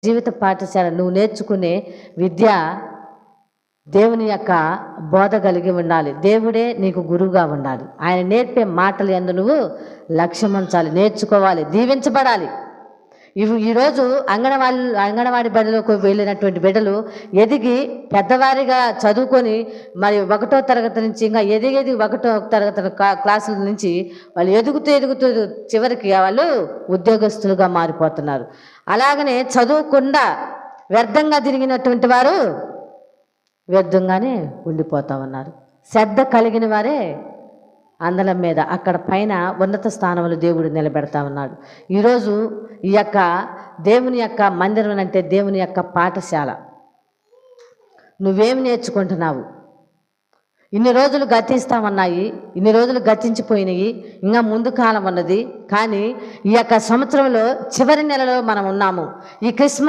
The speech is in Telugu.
జీవిత పాఠశాల నువ్వు నేర్చుకునే విద్య దేవుని యొక్క బోధ కలిగి ఉండాలి. దేవుడే నీకు గురువుగా ఉండాలి. ఆయన నేర్పే మాటలు యందు నువ్వు లక్ష్యం ఉంచాలి, నేర్చుకోవాలి, దీవించబడాలి. ఈరోజు అంగన్వాడీ బడిలోకి వెళ్ళినటువంటి బిడ్డలు ఎదిగి పెద్దవారిగా చదువుకొని మరి 1వ తరగతి నుంచి ఇంకా ఎదిగి 1వ తరగతి క్లాసుల నుంచి వాళ్ళు ఎదుగుతూ చివరికి వాళ్ళు ఉద్యోగస్తులుగా మారిపోతున్నారు. అలాగనే చదువుకుండా వ్యర్థంగా తిరిగినటువంటి వారు వ్యర్థంగానే ఉండిపోతా ఉన్నారు. శ్రద్ధ కలిగిన వారే అందలం మీద అక్కడ పైన ఉన్నత స్థానంలో దేవుడు నిలబెడతా ఉన్నాడు. ఈరోజు ఈ యొక్క దేవుని యొక్క మందిరం అంటే దేవుని యొక్క పాఠశాల. నువ్వేమి నేర్చుకుంటున్నావు? ఇన్ని రోజులు గతిస్తామన్నాయి, ఇన్ని రోజులు గతించిపోయినాయి, ఇంకా ముందు కాలం ఉన్నది. కానీ ఈ యొక్క సంవత్సరంలో చివరి నెలలో మనం ఉన్నాము. ఈ క్రిస్మస్